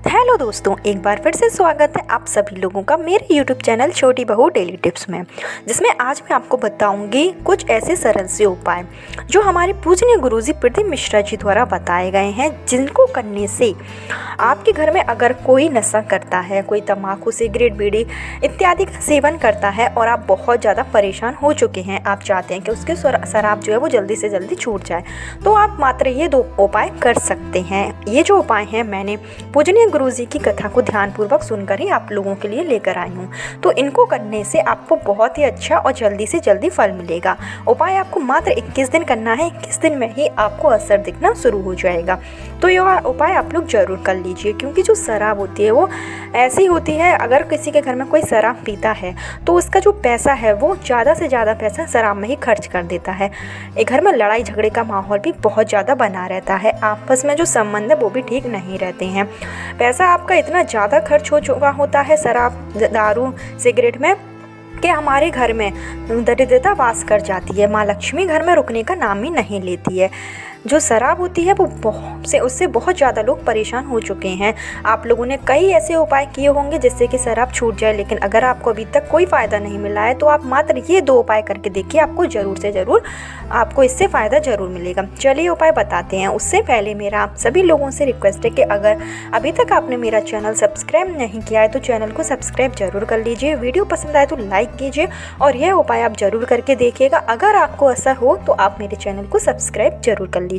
Hello दोस्तों, एक बार फिर से स्वागत है आप सभी लोगों का मेरे YouTube चैनल छोटी बहू डेली टिप्स में, जिसमें आज मैं आपको बताऊंगी कुछ ऐसे सरल से उपाय जो हमारे पूजनीय गुरुजी प्रदीप मिश्रा जी द्वारा बताए गए हैं, जिनको करने से आपके घर में अगर कोई नशा करता है, कोई तम्बाकू, सिगरेट, बीड़ी इत्यादि का सेवन करता है और आप बहुत ज़्यादा परेशान हो चुके हैं, आप चाहते हैं कि उसके शराब जो है वो जल्दी से जल्दी छूट जाए, तो आप मात्र ये 2 उपाय कर सकते हैं। ये जो उपाय हैं मैंने पूजनीय गुरुजी की कथा को ध्यानपूर्वक सुनकर ही आप लोगों के लिए लेकर आई हूँ, तो इनको करने से आपको बहुत ही अच्छा और जल्दी से जल्दी फल मिलेगा। उपाय आपको मात्र 21 दिन करना है, 21 दिन में ही आपको असर दिखना शुरू हो जाएगा। तो यह उपाय आप लोग जरूर कर लीजिए, क्योंकि जो शराब होती है वो ऐसी होती है, अगर किसी के घर में कोई शराब पीता है तो उसका जो पैसा है वो ज़्यादा से ज़्यादा पैसा शराब में ही खर्च कर देता है। एक घर में लड़ाई झगड़े का माहौल भी बहुत ज़्यादा बना रहता है, आपस में जो संबंध है वो भी ठीक नहीं रहते हैं। पैसा आपका इतना ज़्यादा खर्च हो चुका होता है शराब, दारू, सिगरेट में कि हमारे घर में दरिद्रता वास कर जाती है, माँ लक्ष्मी घर में रुकने का नाम ही नहीं लेती है। जो शराब होती है वो उससे बहुत ज़्यादा लोग परेशान हो चुके हैं। आप लोगों ने कई ऐसे उपाय किए होंगे जिससे कि शराब छूट जाए, लेकिन अगर आपको अभी तक कोई फ़ायदा नहीं मिला है तो आप मात्र ये 2 उपाय करके देखिए, आपको ज़रूर से ज़रूर आपको इससे फ़ायदा ज़रूर मिलेगा। चलिए उपाय बताते हैं। उससे पहले मेरा आप सभी लोगों से रिक्वेस्ट है कि अगर अभी तक आपने मेरा चैनल सब्सक्राइब नहीं किया है तो चैनल को सब्सक्राइब जरूर कर लीजिए, वीडियो पसंद आए तो लाइक कीजिए और यह उपाय आप ज़रूर करके देखिएगा। अगर आपको असर हो तो आप मेरे चैनल को सब्सक्राइब जरूर कर लीजिए।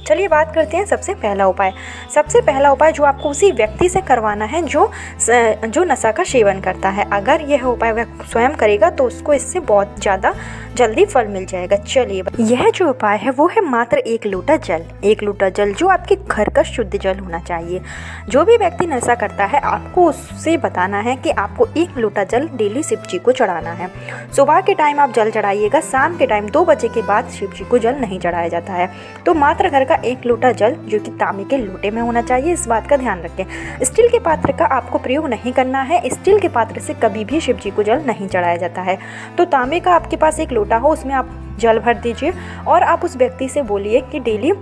चलिए बात करते हैं सबसे पहला उपाय। सबसे पहला उपाय जो आपको उसी व्यक्ति से करवाना है जो नशा का सेवन करता है। अगर यह उपाय वह स्वयं करेगा तो उसको इससे बहुत ज़्यादा जल्दी फल मिल जाएगा। चलिए, यह जो उपाय है वो है मात्र 1 लोटा जल। 1 लोटा जल जो आपके घर का शुद्ध जल होना चाहिए। जो भी व्यक्ति नशा करता है आपको उससे बताना है कि आपको 1 लोटा जल डेली शिव जी को चढ़ाना है। सुबह के टाइम आप जल चढ़ाइएगा, शाम के टाइम 2 बजे के बाद शिव जी को जल नहीं चढ़ाया जाता है। तो मात्र घर का 1 लोटा जल जो कि तांबे के लोटे में होना चाहिए, इस बात का ध्यान रखें। स्टील के पात्र का आपको प्रयोग नहीं करना है, स्टील के पात्र से कभी भी शिव जी को जल नहीं चढ़ाया जाता है। तो तांबे का आपके पास 1 लोटा हो, उसमें आप जल भर दीजिए और आप उस व्यक्ति से बोलिए कि डेली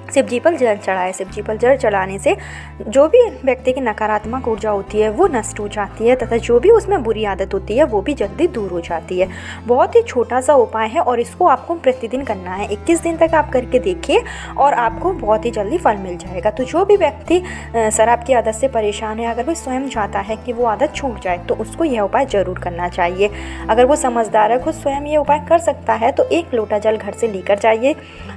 शिव जी पर जल चढ़ाए। शिव जी पर जल चढ़ाने से जो भी व्यक्ति की नकारात्मक ऊर्जा होती है वो नष्ट हो जाती है, तथा जो भी उसमें बुरी आदत होती है वो भी जल्दी दूर हो जाती है। बहुत ही छोटा सा उपाय है और इसको आपको प्रतिदिन करना है। 21 दिन तक आप करके देखिए और आपको बहुत ही जल्दी फल मिल जाएगा। तो जो भी व्यक्ति शराब की आदत से परेशान है, अगर वो स्वयं चाहता है कि वो आदत छूट जाए तो उसको यह उपाय ज़रूर करना चाहिए। अगर वो समझदार है, खुद स्वयं ये उपाय कर सकता है, तो 1 लोटा जल घर से लेकर जाइए।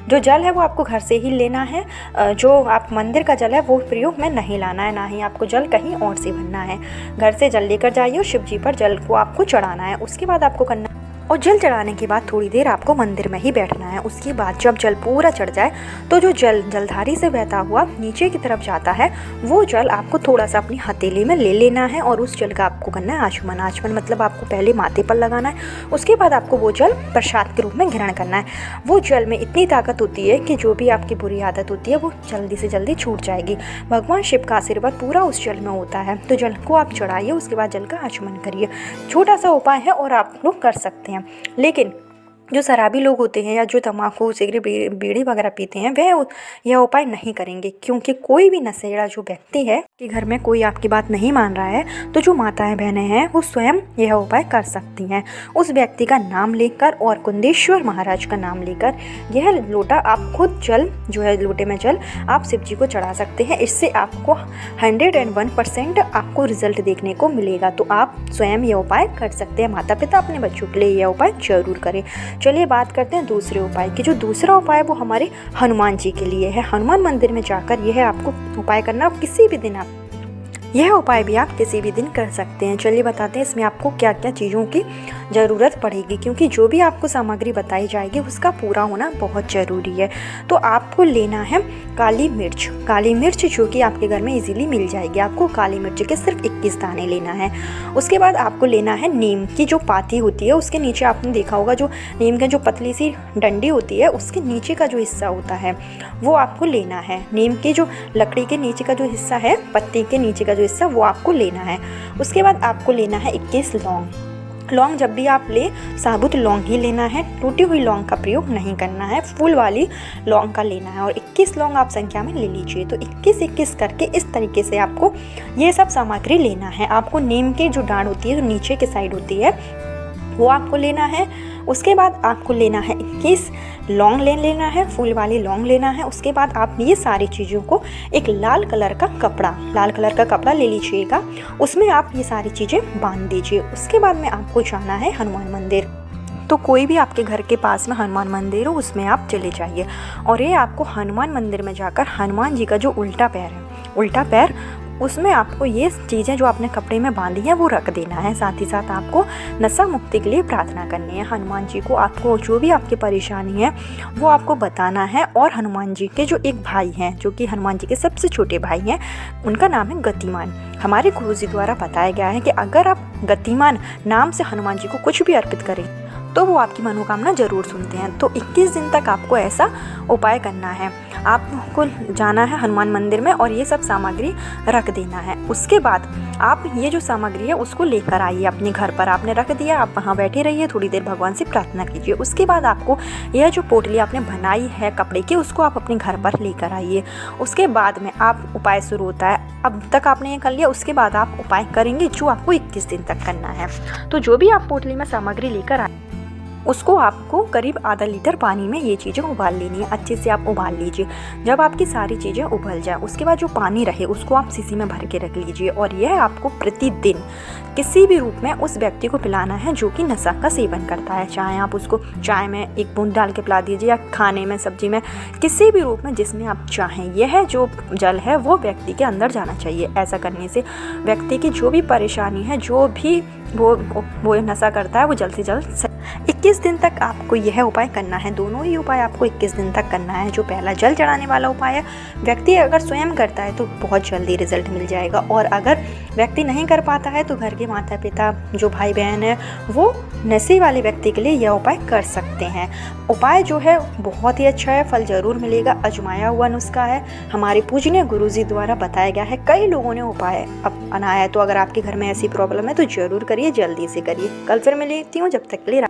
जो जल है वो आपको घर से ही लेना है, जो आप मंदिर का जल है वो प्रयोग में नहीं लाना है, ना ही आपको जल कहीं और से भरना है। घर से जल लेकर जाइए और शिव जी पर जल को आपको चढ़ाना है। उसके बाद आपको करना और जल चढ़ाने के बाद थोड़ी देर आपको मंदिर में ही बैठना है। उसके बाद जब जल पूरा चढ़ जाए तो जो जलधारी से बहता हुआ नीचे की तरफ जाता है वो जल आपको थोड़ा सा अपनी हथेली में ले लेना है और उस जल का आपको करना है आचमन। आचमन मतलब आपको पहले माथे पर लगाना है, उसके बाद आपको वो जल प्रसाद के रूप में ग्रहण करना है। वो जल में इतनी ताकत होती है कि जो भी आपकी बुरी आदत होती है वो जल्दी से जल्दी छूट जाएगी। भगवान शिव का आशीर्वाद पूरा उस जल में होता है। तो जल को आप चढ़ाइए, उसके बाद जल का आचमन करिए। छोटा सा उपाय है और आप लोग कर सकते हैं। लेकिन जो शराबी लोग होते हैं या जो तम्बाकू, सिगरेट, बीड़ी वगैरह पीते हैं वह यह उपाय नहीं करेंगे, क्योंकि कोई भी नशेड़ा जो व्यक्ति है कि घर में कोई आपकी बात नहीं मान रहा है तो जो माताएं बहनें हैं वो स्वयं यह उपाय कर सकती हैं। उस व्यक्ति का नाम लेकर और कुंदेश्वर महाराज का नाम लेकर यह लोटा आप खुद जल जो है लोटे में जल आप शिव जी को चढ़ा सकते हैं। इससे आपको 101% आपको रिजल्ट देखने को मिलेगा। तो आप स्वयं यह उपाय कर सकते हैं। माता पिता अपने बच्चों के लिए यह उपाय जरूर करें। चलिए बात करते हैं दूसरे उपाय की। जो दूसरा उपाय वो हमारे हनुमान जी के लिए है। हनुमान मंदिर में जाकर यह आपको उपाय करना, किसी भी दिन आप यह उपाय भी आप किसी भी दिन कर सकते हैं। चलिए बताते हैं इसमें आपको क्या क्या चीज़ों की ज़रूरत पड़ेगी, क्योंकि जो भी आपको सामग्री बताई जाएगी उसका पूरा होना बहुत ज़रूरी है। तो आपको लेना है काली मिर्च। काली मिर्च जो कि आपके घर में इजीली मिल जाएगी। आपको काली मिर्च के सिर्फ 21 दाने लेना है। उसके बाद आपको लेना है नीम की जो पाती होती है, उसके नीचे आपने देखा होगा जो नीम की जो पतली सी डंडी होती है उसके नीचे का जो हिस्सा होता है वो आपको लेना है। नीम की जो लकड़ी के नीचे का जो हिस्सा है, पत्ती के नीचे का जो हिस्सा, वो आपको लेना है। उसके बाद आपको लेना है 21 लौंग। लौंग जब भी आप ले साबुत लौंग ही लेना है, टूटी हुई लौंग का प्रयोग नहीं करना है, फूल वाली लौंग का लेना है। और 21 लौंग आप संख्या में ले लीजिए। तो 21-21 करके इस तरीके से आपको ये सब सामग्री लेना है। आपको नीम की जो डांड होती है, जो नीचे की साइड होती है, वो आपको लेना है। उसके बाद आपको लेना है 21 लौंग लेना है, फूल वाली लौंग लेना है। उसके बाद आप ये सारी चीज़ों को एक लाल कलर का कपड़ा ले लीजिएगा, उसमें आप ये सारी चीज़ें बांध दीजिए। उसके बाद में आपको जाना है हनुमान मंदिर। तो कोई भी आपके घर के पास में हनुमान मंदिर हो, उसमें आप चले जाइए। और ये आपको हनुमान मंदिर में जाकर हनुमान जी का जो उल्टा पैर उसमें आपको ये चीज़ें जो आपने कपड़े में बांधी हैं वो रख देना है। साथ ही साथ आपको नशा मुक्ति के लिए प्रार्थना करनी है। हनुमान जी को आपको जो भी आपकी परेशानी है वो आपको बताना है। और हनुमान जी के जो एक भाई हैं, जो कि हनुमान जी के सबसे छोटे भाई हैं, उनका नाम है गतिमान। हमारे गुरुजी द्वारा बताया गया है कि अगर आप गतिमान नाम से हनुमान जी को कुछ भी अर्पित करें तो वो आपकी मनोकामना जरूर सुनते हैं। तो 21 दिन तक आपको ऐसा उपाय करना है। आपको जाना है हनुमान मंदिर में और ये सब सामग्री रख देना है। उसके बाद आप ये जो सामग्री है उसको लेकर आइए अपने घर पर। आपने रख दिया, आप वहाँ बैठे रहिए, थोड़ी देर भगवान से प्रार्थना कीजिए। उसके बाद आपको यह जो पोटली आपने बनाई है कपड़े की, उसको आप अपने घर पर लेकर आइए। उसके बाद में आप उपाय शुरू होता है। अब तक आपने ये कर लिया, उसके बाद आप उपाय करेंगे जो आपको 21 दिन तक करना है। तो जो भी आप पोटली में सामग्री लेकर आए उसको आपको करीब आधा लीटर पानी में ये चीज़ें उबाल लेनी है। अच्छे से आप उबाल लीजिए। जब आपकी सारी चीज़ें उबल जाए उसके बाद जो पानी रहे उसको आप शीशी में भर के रख लीजिए। और यह आपको प्रतिदिन किसी भी रूप में उस व्यक्ति को पिलाना है जो कि नशा का सेवन करता है। चाहे आप उसको चाय में एक बूंद डाल के पिला दीजिए या खाने में, सब्जी में, किसी भी रूप में जिसमें आप चाहें। यह जो जल है वो व्यक्ति के अंदर जाना चाहिए। ऐसा करने से व्यक्ति की जो भी परेशानी है, जो भी वो नशा करता है, वो जल्द से जल्द 21 दिन तक आपको यह उपाय करना है। दोनों ही उपाय आपको 21 दिन तक करना है। जो पहला जल चढ़ाने वाला उपाय है, व्यक्ति अगर स्वयं करता है तो बहुत जल्दी रिजल्ट मिल जाएगा। और अगर व्यक्ति नहीं कर पाता है तो घर के माता पिता, जो भाई बहन है, वो नशे वाले व्यक्ति के लिए यह उपाय कर सकते हैं। उपाय जो है बहुत ही अच्छा है, फल जरूर मिलेगा। आजमाया हुआ नुस्खा है, हमारे पूजनीय गुरुजी द्वारा बताया गया है। कई लोगों ने उपाय अपनाया है। तो अगर आपके घर में ऐसी प्रॉब्लम है तो जरूर करिए, जल्दी से करिए। कल फिर मिलती हूँ, जब तक के लिए